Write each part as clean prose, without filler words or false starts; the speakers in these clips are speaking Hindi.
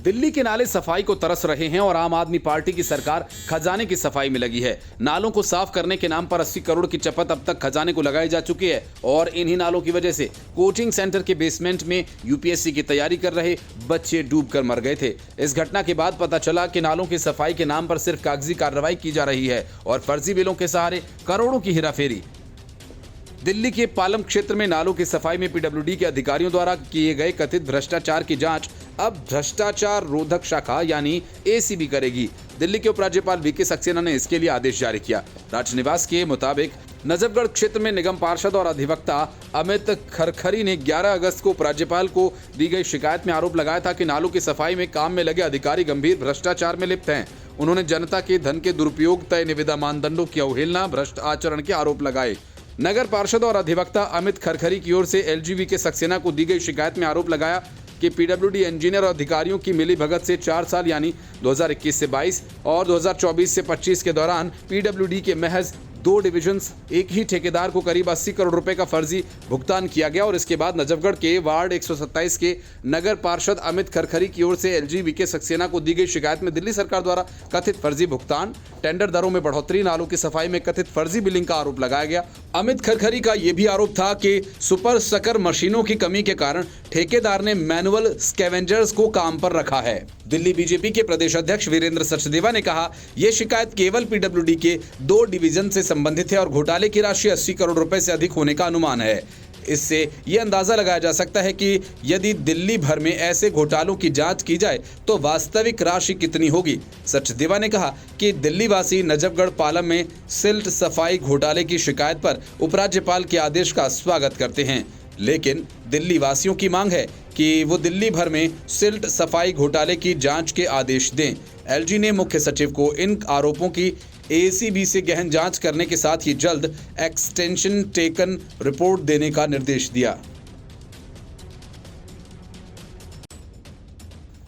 दिल्ली के नाले सफाई को तरस रहे हैं और आम आदमी पार्टी की सरकार खजाने की सफाई में लगी है। नालों को साफ करने के नाम पर 80 करोड़ की चपत अब तक खजाने को लगाई जा चुकी है और इन्हीं नालों की वजह से कोचिंग सेंटर के बेसमेंट में यूपीएससी की तैयारी कर रहे बच्चे डूबकर मर गए थे। इस घटना के बाद पता चला कि नालों की सफाई के नाम पर सिर्फ कागजी कार्रवाई की जा रही है और फर्जी बिलों के सहारे करोड़ों की हेराफेरी। दिल्ली के पालम क्षेत्र में नालों की सफाई में पीडब्ल्यूडी के अधिकारियों द्वारा किए गए कथित भ्रष्टाचार की जांच अब भ्रष्टाचार रोधक शाखा यानी एसीबी करेगी। दिल्ली के उपराज्यपाल वीके सक्सेना ने इसके लिए आदेश जारी किया। राजनिवास के मुताबिक नजफगढ़ क्षेत्र में निगम पार्षद और अधिवक्ता अमित खरखरी ने 11 अगस्त को उपराज्यपाल को दी गई शिकायत में आरोप लगाया था कि नालों की सफाई में काम में लगे अधिकारी गंभीर भ्रष्टाचार में लिप्त हैं। उन्होंने जनता के धन के दुरुपयोग, तय निविदा मानदंडों की अवहेलना, भ्रष्ट आचरण के आरोप लगाए। नगर पार्षद और अधिवक्ता अमित खरखरी की ओर से एलजीवी के सक्सेना को दी गई शिकायत में आरोप लगाया कि पीडब्ल्यूडी इंजीनियर और अधिकारियों की मिलीभगत से 4 साल यानी 2021 से 22 और 2024 से 25 के दौरान पीडब्ल्यूडी के महज 2 डिविजन्स एक ही ठेकेदार को करीब 80 करोड़ रुपए का फर्जी भुगतान किया गया और इसके बाद नजफगढ़ के वार्ड 127 के नगर पार्षद अमित खरखरी की ओर से एलजीवी के सक्सेना को दी गई शिकायत में दिल्ली सरकार द्वारा कथित फर्जी भुगतान, टेंडर दरों में बढ़ोतरी, नालों की सफाई में कथित फर्जी बिलिंग का आरोप लगाया गया। अमित खरखरी का यह भी आरोप था कि सुपर सकर मशीनों की कमी के कारण ठेकेदार ने मैनुअल स्कैवेंजर्स को काम पर रखा है। दिल्ली बीजेपी के प्रदेश अध्यक्ष वीरेंद्र सचदेवा ने कहा, यह शिकायत केवल पीडब्ल्यूडी के 2 डिवीजन से संबंधित है और घोटाले की राशि 80 करोड़ रुपए से अधिक होने का अनुमान है। इससे यह अंदाजा लगाया जा सकता है कि यदि दिल्ली भर में ऐसे घोटालों की जांच की जाए तो वास्तविक राशि कितनी होगी। सचदेवा ने कहा कि दिल्ली वासी नजफगढ़ पालम में सिल्ट सफाई घोटाले की शिकायत पर उपराज्यपाल के आदेश का स्वागत करते हैं, लेकिन दिल्ली वासियों की मांग है कि वो दिल्ली भर में सिल्ट सफाई घोटाले की जांच के आदेश दें। एलजी ने मुख्य सचिव को इन आरोपों की एसीबी से गहन जांच करने के साथ ही जल्द एक्सटेंशन टेकन रिपोर्ट देने का निर्देश दिया।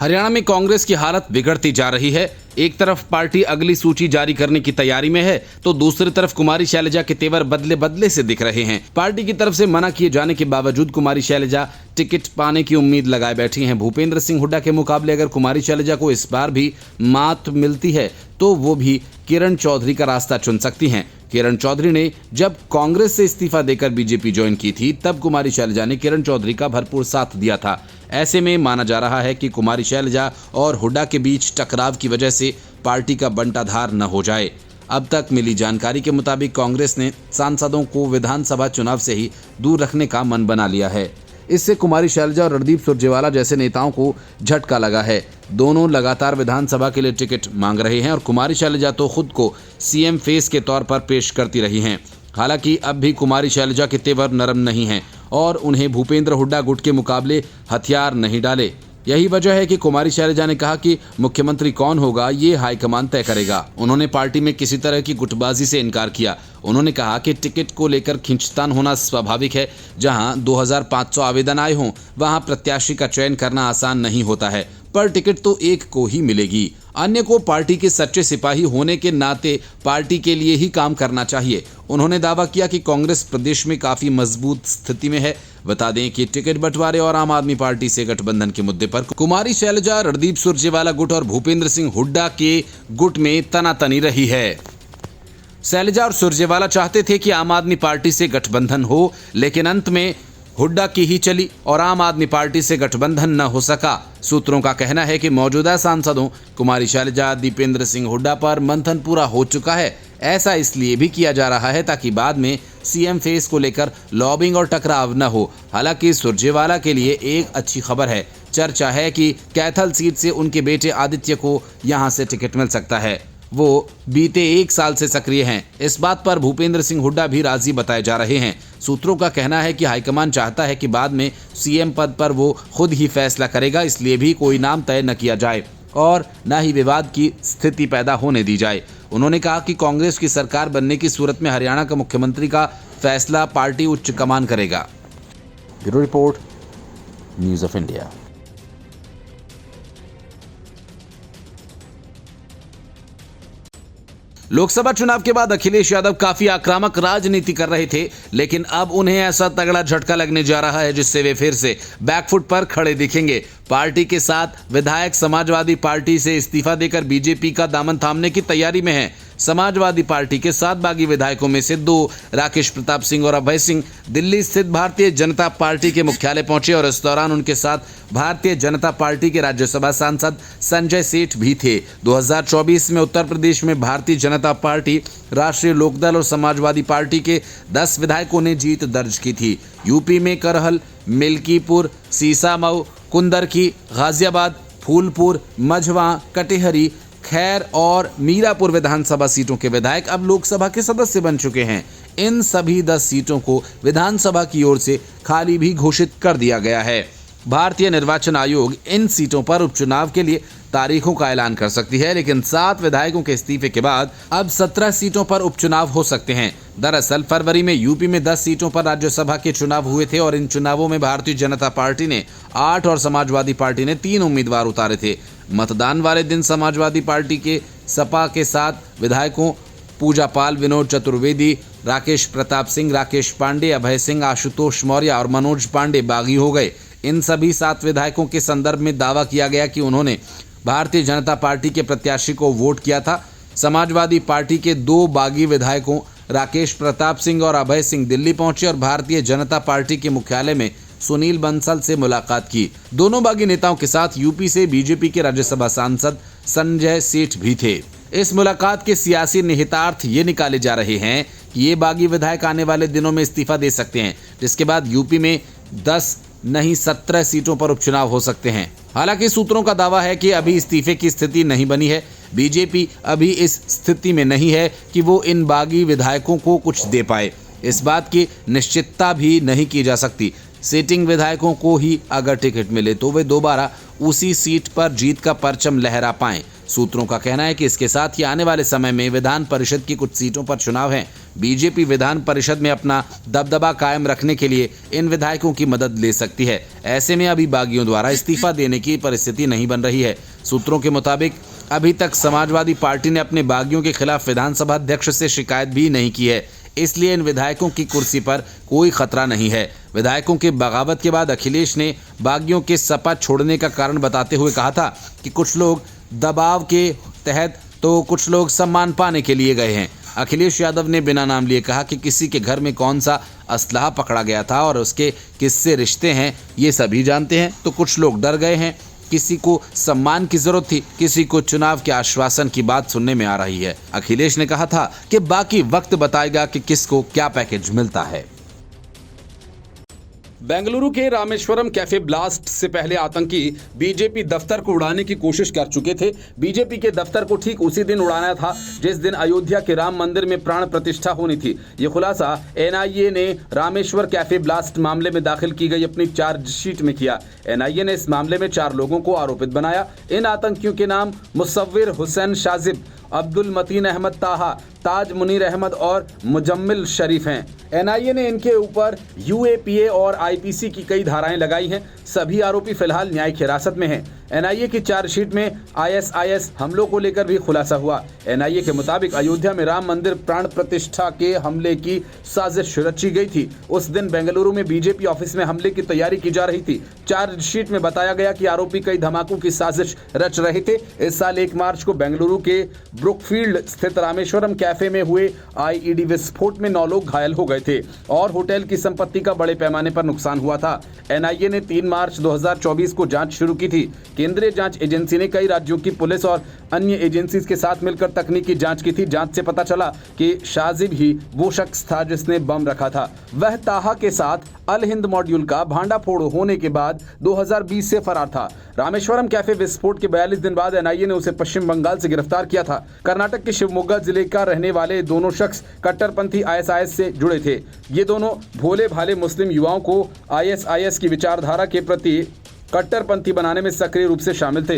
हरियाणा में कांग्रेस की हालत बिगड़ती जा रही है। एक तरफ पार्टी अगली सूची जारी करने की तैयारी में है तो दूसरी तरफ कुमारी शैलजा के तेवर बदले बदले से दिख रहे हैं। पार्टी की तरफ से मना किए जाने के बावजूद कुमारी शैलजा टिकट पाने की उम्मीद लगाए बैठी हैं। भूपेंद्र सिंह हुड्डा के मुकाबले अगर कुमारी शैलजा को इस बार भी मात मिलती है तो वो भी किरण चौधरी का रास्ता चुन सकती हैं। किरण चौधरी ने जब कांग्रेस से इस्तीफा देकर बीजेपी ज्वाइन की थी तब कुमारी शैलजा ने किरण चौधरी का भरपूर साथ दिया था। ऐसे में माना जा रहा है कि कुमारी शैलजा और हुड्डा के बीच टकराव की वजह से पार्टी का बंटाधार न हो जाए। अब तक मिली जानकारी के मुताबिक कांग्रेस ने सांसदों को विधानसभा चुनाव से ही दूर रखने का मन बना लिया है। इससे कुमारी शैलजा और रणदीप सुरजेवाला जैसे नेताओं को झटका लगा है। दोनों लगातार विधानसभा के लिए टिकट मांग रहे हैं और कुमारी शैलजा तो खुद को सीएम फेस के तौर पर पेश करती रही हैं। हालांकि अब भी कुमारी शैलजा के तेवर नरम नहीं हैं और उन्हें भूपेंद्र हुड्डा गुट के मुकाबले हथियार नहीं डाले। यही वजह है कि कुमारी शैलजा ने कहा कि मुख्यमंत्री कौन होगा ये हाईकमान तय करेगा। उन्होंने पार्टी में किसी तरह की गुटबाजी से इनकार किया। उन्होंने कहा कि टिकट को लेकर खींचतान होना स्वाभाविक है। जहां 2500 आवेदन आए हों वहां प्रत्याशी का चयन करना आसान नहीं होता है, पर टिकट तो एक को ही मिलेगी। अन्य को पार्टी के सच्चे सिपाही होने के नाते पार्टी के लिए ही काम करना चाहिए। उन्होंने दावा किया कि कांग्रेस प्रदेश में काफी मजबूत स्थिति में है। बता दें कि टिकट बंटवारे और आम आदमी पार्टी से गठबंधन के मुद्दे पर कुमारी शैलजा, रणदीप सुरजेवाला गुट और भूपेंद्र सिंह हुड्डा के गुट में तनातनी रही है। शैलजा और सुरजेवाला चाहते थे कि आम आदमी पार्टी से गठबंधन हो, लेकिन अंत में हुड्डा की ही चली और आम आदमी पार्टी से गठबंधन न हो सका। सूत्रों का कहना है कि मौजूदा सांसदों कुमारी शैलजा, दीपेंद्र सिंह हुड्डा पर मंथन पूरा हो चुका है। ऐसा इसलिए भी किया जा रहा है ताकि बाद में सीएम फेस को लेकर लॉबिंग और टकराव न हो। हालांकि सुरजेवाला के लिए एक अच्छी खबर है। चर्चा है कि कैथल सीट से उनके बेटे आदित्य को यहां से टिकट मिल सकता है। वो बीते 1 साल से सक्रिय हैं। इस बात पर भूपेंद्र सिंह हुड्डा भी राजी बताए जा रहे हैं। सूत्रों का कहना है कि हाईकमान चाहता है कि बाद में सीएम पद पर वो खुद ही फैसला करेगा, इसलिए भी कोई नाम तय न किया जाए और न ही विवाद की स्थिति पैदा होने दी जाए। उन्होंने कहा कि कांग्रेस की सरकार बनने की सूरत में हरियाणा का मुख्यमंत्री का फैसला पार्टी उच्च कमान करेगा। Bureau report, news of India. Lok Sabha चुनाव के बाद अखिलेश यादव काफी आक्रामक राजनीति कर रहे थे, लेकिन अब उन्हें ऐसा तगड़ा झटका लगने जा रहा है जिससे वे फिर से बैकफुट पर खड़े दिखेंगे। पार्टी के 7 विधायक समाजवादी पार्टी से इस्तीफा देकर बीजेपी का दामन थामने की तैयारी में हैं। समाजवादी पार्टी के 7 बागी विधायकों में से 2 राकेश प्रताप सिंह और अभय सिंह दिल्ली स्थित भारतीय जनता पार्टी के मुख्यालय पहुंचे और इस दौरान उनके साथ भारतीय जनता पार्टी के राज्यसभा सांसद संजय सेठ भी थे। 2024 में उत्तर प्रदेश में भारतीय जनता पार्टी, राष्ट्रीय लोकदल और समाजवादी पार्टी के 10 विधायकों ने जीत दर्ज की थी। यूपी में करहल, मिल्कीपुर, सीसामऊ, कुंदरकी, गाजियाबाद, फूलपुर, मझवा, कटिहरी, खैर और मीरापुर विधानसभा सीटों के विधायक अब लोकसभा के सदस्य बन चुके हैं। इन सभी 10 सीटों को विधानसभा की ओर से खाली भी घोषित कर दिया गया है। भारतीय निर्वाचन आयोग इन सीटों पर उपचुनाव के लिए तारीखों का ऐलान कर सकती है, लेकिन 7 विधायकों के इस्तीफे के बाद अब 17 सीटों पर उपचुनाव हो सकते हैं। दरअसल फरवरी में यूपी में 10 सीटों पर राज्यसभा के चुनाव हुए थे और इन चुनावों में भारतीय जनता पार्टी ने 8 और समाजवादी पार्टी ने 3 उम्मीदवार उतारे थे। मतदान वाले दिन समाजवादी पार्टी के सपा के 7 विधायकों पूजा पाल, विनोद चतुर्वेदी, राकेश प्रताप सिंह, राकेश पांडे, अभय सिंह, आशुतोष मौर्य और मनोज पांडे बागी हो गए। इन सभी 7 विधायकों के संदर्भ में दावा किया गया कि उन्होंने भारतीय जनता पार्टी के प्रत्याशी को वोट किया था। समाजवादी पार्टी के 2 बागी विधायकों राकेश प्रताप सिंह और अभय सिंह दिल्ली पहुंचे और भारतीय जनता पार्टी के मुख्यालय में सुनील बंसल से मुलाकात की। दोनों बागी नेताओं के साथ यूपी से बीजेपी के राज्यसभा सांसद संजय सेठ भी थे। इस मुलाकात के सियासी निहितार्थ ये निकाले जा रहे हैं कि ये बागी विधायक आने वाले दिनों में इस्तीफा दे सकते हैं, जिसके बाद यूपी में 10 नहीं 17 सीटों पर उपचुनाव हो सकते हैं। हालांकि सूत्रों का दावा है कि अभी इस्तीफे की स्थिति नहीं बनी है। बीजेपी अभी इस स्थिति में नहीं है कि वो इन बागी विधायकों को कुछ दे पाए। इस बात की निश्चितता भी नहीं की जा सकती। सिटिंग विधायकों को ही अगर टिकट मिले तो वे दोबारा उसी सीट पर जीत का परचम लहरा पाएं। सूत्रों का कहना है कि इसके साथ ही आने वाले समय में विधान परिषद की कुछ सीटों पर चुनाव हैं। बीजेपी विधान परिषद में अपना दबदबा कायम रखने के लिए इन विधायकों की मदद ले सकती है। ऐसे में अभी बागियों द्वारा इस्तीफा देने की परिस्थिति नहीं बन रही है। सूत्रों के मुताबिक अभी तक समाजवादी पार्टी ने अपने बागियों के खिलाफ विधानसभा अध्यक्ष से शिकायत भी नहीं की है, इसलिए इन विधायकों की कुर्सी पर कोई खतरा नहीं है। विधायकों के बगावत के बाद अखिलेश ने बागियों के सपा छोड़ने का कारण बताते हुए कहा था कि कुछ लोग दबाव के तहत तो कुछ लोग सम्मान पाने के लिए गए हैं। अखिलेश यादव ने बिना नाम लिए कहा कि किसी के घर में कौन सा असलहा पकड़ा गया था और उसके किससे रिश्ते हैं ये सभी जानते हैं, तो कुछ लोग डर गए हैं। किसी को सम्मान की जरूरत थी, किसी को चुनाव के आश्वासन की बात सुनने में आ रही है। अखिलेश ने कहा था कि बाकी वक्त बताएगा कि किसको क्या पैकेज मिलता है। बेंगलुरु के रामेश्वरम कैफे ब्लास्ट से पहले आतंकी बीजेपी दफ्तर को उड़ाने की कोशिश कर चुके थे। बीजेपी के दफ्तर को ठीक उसी दिन उड़ाना था जिस दिन अयोध्या के राम मंदिर में प्राण प्रतिष्ठा होनी थी। ये खुलासा एनआईए ने रामेश्वर कैफे ब्लास्ट मामले में दाखिल की गई अपनी चार्जशीट में किया। एनआईए ने इस मामले में 4 लोगों को आरोपित बनाया। इन आतंकियों के नाम मुसव्विर हुसैन शाजिब, अब्दुल मतीन अहमद ताहा, ताज मुनीर अहमद और मुजम्मिल शरीफ हैं। एनआईए ने इनके ऊपर यूएपीए और आईपीसी की कई धाराएं लगाई हैं। सभी आरोपी फिलहाल न्यायिक हिरासत में हैं। एनआईए की चार्जशीट में आईएसआईएस हमलों को लेकर भी खुलासा हुआ। एनआईए के मुताबिक अयोध्या में राम मंदिर प्राण प्रतिष्ठा के हमले की साजिश रची गई थी। उस दिन बेंगलुरु में बीजेपी ऑफिस में हमले की तैयारी की जा रही थी। चार्जशीट में बताया गया कि आरोपी कई धमाकों की साजिश रच रहे थे। इस साल 1 मार्च को बेंगलुरु के ब्रुकफील्ड स्थित रामेश्वरम कैफे में हुए आईईडी विस्फोट में 9 लोग घायल हो गए थे और होटल की संपत्ति का बड़े पैमाने पर नुकसान हुआ था। एनआईए ने 3 मार्च 2024 को जांच शुरू की थी। केंद्रीय जांच एजेंसी ने कई राज्यों की पुलिस और अन्य एजेंसीज के साथ मिलकर तकनीकी जांच की थी। जांच से पता चला कि शाजिब ही वो शख्स था जिसने बम रखा था। वह ताहा के साथ अल हिंद मॉड्यूल का भांडाफोड़ होने के बाद 2020 से फरार था। रामेश्वरम कैफे विस्फोट के 42 दिन बाद एनआईए ने उसे पश्चिम बंगाल से गिरफ्तार किया था। कर्नाटक के शिवमोगा जिले का रहने वाले दोनों शख्स कट्टरपंथी आईएसआईएस से जुड़े थे। ये दोनों भोले भाले मुस्लिम युवाओं को आईएसआईएस की विचारधारा के प्रति कट्टरपंथी बनाने में सक्रिय रूप से शामिल थे।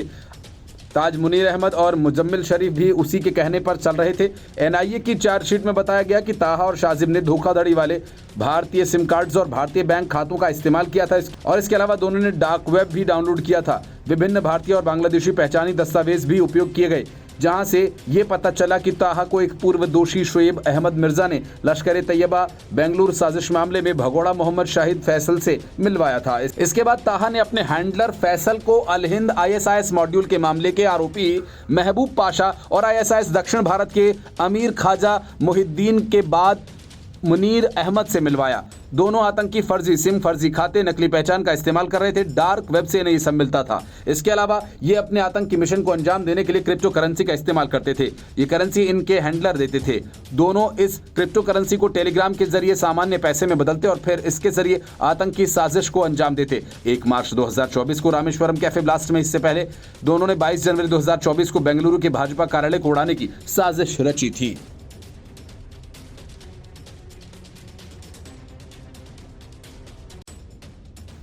ताज मुनीर अहमद और मुजम्मिल शरीफ भी उसी के कहने पर चल रहे थे। एनआईए की चार्जशीट में बताया गया कि ताहा और शाजिब ने धोखाधड़ी वाले भारतीय सिम कार्ड्स और भारतीय बैंक खातों का इस्तेमाल किया था और इसके अलावा दोनों ने डार्क वेब भी डाउनलोड किया था। विभिन्न भारतीय और बांग्लादेशी पहचानी दस्तावेज भी उपयोग किए गए। जहां से ये पता चला कि ताहा को एक पूर्व दोषी शुएब अहमद मिर्जा ने लश्कर तैयबा बेंगलुरु साजिश मामले में भगोड़ा मोहम्मद शाहिद फैसल से मिलवाया था। इसके बाद ताहा ने अपने हैंडलर फैसल को अल हिंद ISIS मॉड्यूल के मामले के आरोपी महबूब पाशा और ISIS दक्षिण भारत के अमीर ख्वाजा मुहिद्दीन के बाद मुनीर अहमद से मिलवाया। दोनों आतंकी फर्जी सिम, फर्जी खाते, नकली पहचान का इस्तेमाल कर रहे थे। डार्क वेब से इन्हें ये सब मिलता था। इसके अलावा ये अपने आतंकी मिशन को अंजाम देने के लिए क्रिप्टो करेंसी का इस्तेमाल करते थे। ये करेंसी इनके हैंडलर देते थे। दोनों इस क्रिप्टो करेंसी को टेलीग्राम के जरिए सामान्य पैसे में बदलते और फिर इसके जरिए आतंकी साजिश को अंजाम देते। 1 मार्च 2024 को रामेश्वरम कैफे ब्लास्ट में, इससे पहले दोनों ने 22 जनवरी 2024 को बेंगलुरु के भाजपा कार्यालय को उड़ाने की साजिश रची थी।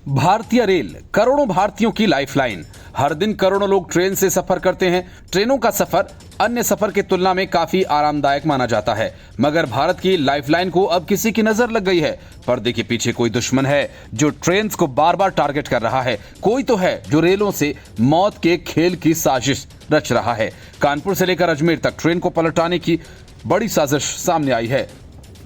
भारतीय रेल करोड़ों भारतीयों की लाइफलाइन। हर दिन करोड़ों लोग ट्रेन से सफर करते हैं। ट्रेनों का सफर अन्य सफर की तुलना में काफी आरामदायक माना जाता है, मगर भारत की लाइफलाइन को अब किसी की नजर लग गई है। पर्दे के पीछे कोई दुश्मन है जो ट्रेन को बार बार टारगेट कर रहा है। कोई तो है जो रेलों से मौत के खेल की साजिश रच रहा है। कानपुर से लेकर अजमेर तक ट्रेन को पलटाने की बड़ी साजिश सामने आई है।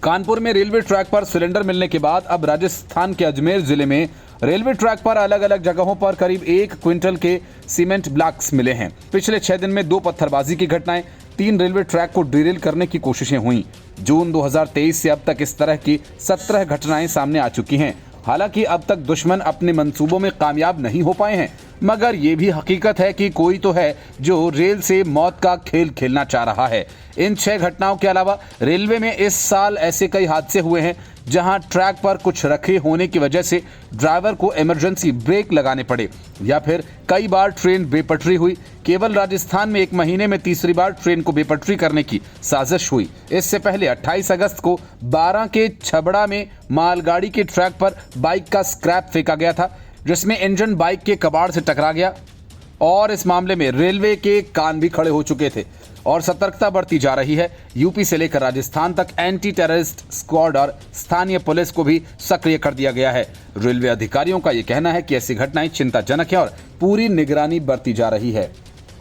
कानपुर में रेलवे ट्रैक पर सिलेंडर मिलने के बाद अब राजस्थान के अजमेर जिले में रेलवे ट्रैक पर अलग अलग जगहों पर करीब 1 क्विंटल के सीमेंट ब्लॉक्स मिले हैं। पिछले 6 दिन में 2 पत्थरबाजी की घटनाएं, 3 रेलवे ट्रैक को डिरेल करने की कोशिशें हुई। जून 2023 से अब तक इस तरह की 17 घटनाएं सामने आ चुकी हैं। हालांकि अब तक दुश्मन अपने मंसूबों में कामयाब नहीं हो पाए हैं, मगर ये भी हकीकत है कि कोई तो है जो रेल से मौत का खेल खेलना चाह रहा है। इन 6 घटनाओं के अलावा रेलवे में इस साल ऐसे कई हादसे हुए हैं जहां ट्रैक पर कुछ रखे होने की वजह से ड्राइवर को इमरजेंसी ब्रेक लगाने पड़े, या फिर कई बार ट्रेन बेपटरी हुई। केवल राजस्थान में 1 महीने में तीसरी बार ट्रेन को बेपटरी करने की साजिश हुई। इससे पहले 28 अगस्त को 12 के छबड़ा में मालगाड़ी के ट्रैक पर बाइक का स्क्रैप फेंका गया था, जिसमें इंजन बाइक के कबाड़ से टकरा गया और इस मामले में रेलवे के कान भी खड़े हो चुके थे और सतर्कता बढ़ती जा रही है। यूपी से लेकर राजस्थान तक एंटी टेररिस्ट स्क्वाड और स्थानीय पुलिस को भी सक्रिय कर दिया गया है। रेलवे अधिकारियों का यह कहना है कि ऐसी घटनाएं चिंताजनक है और पूरी निगरानी बरती जा रही है।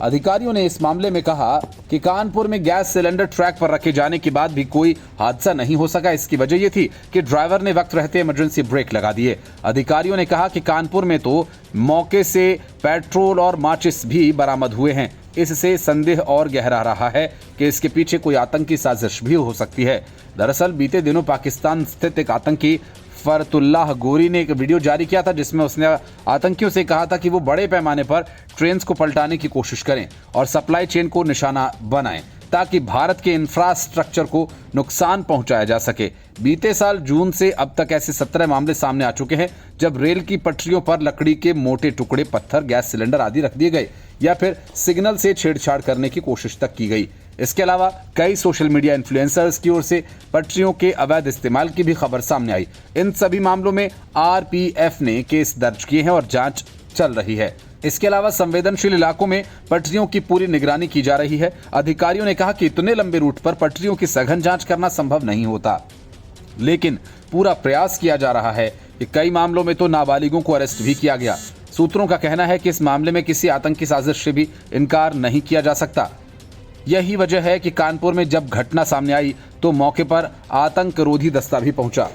अधिकारियों ने इस मामले में कहा कि कानपुर में गैस सिलेंडर ट्रैक पर रखे जाने के बाद भी कोई हादसा नहीं हो सका। इसकी वजह यह थी कि ड्राइवर ने वक्त रहते इमरजेंसी ब्रेक लगा दिए। अधिकारियों ने कहा कि कानपुर में तो मौके से पेट्रोल और माचिस भी बरामद हुए हैं। इससे संदेह और गहरा रहा है कि इसके पीछे कोई आतंकी साजिश भी हो सकती है। दरअसल बीते दिनों पाकिस्तान स्थित एक आतंकी फरतुल्लाह गोरी ने एक वीडियो जारी किया था, जिसमें उसने आतंकियों से कहा था कि वो बड़े पैमाने पर ट्रेन को पलटाने की कोशिश करें और सप्लाई चेन को निशाना बनाएं ताकि भारत के इंफ्रास्ट्रक्चर को नुकसान पहुंचाया जा सके। बीते साल जून से अब तक ऐसे 17 मामले सामने आ चुके हैं जब रेल की पटरियों पर लकड़ी के मोटे टुकड़े, पत्थर, गैस सिलेंडर आदि रख दिए गए या फिर सिग्नल से छेड़छाड़ करने की कोशिश तक की गई। इसके अलावा कई सोशल मीडिया इन्फ्लुएंसर्स की ओर से पटरियों के अवैध इस्तेमाल की भी खबर सामने आई। इन सभी मामलों में RPF ने केस दर्ज किए हैं और जांच चल रही है। इसके अलावा संवेदनशील इलाकों में पटरियों की पूरी निगरानी की जा रही है। अधिकारियों ने कहा कि इतने लंबे रूट पर पटरियों की सघन जांच करना संभव नहीं होता, लेकिन पूरा प्रयास किया जा रहा है कि कई मामलों में तो नाबालिगों को अरेस्ट भी किया गया। सूत्रों का कहना है कि इस मामले में किसी आतंकी साजिश से भी इनकार नहीं किया जा सकता। यही वजह है कि कानपुर में जब घटना सामने आई तो मौके पर आतंक रोधी दस्ता भी पहुंचा।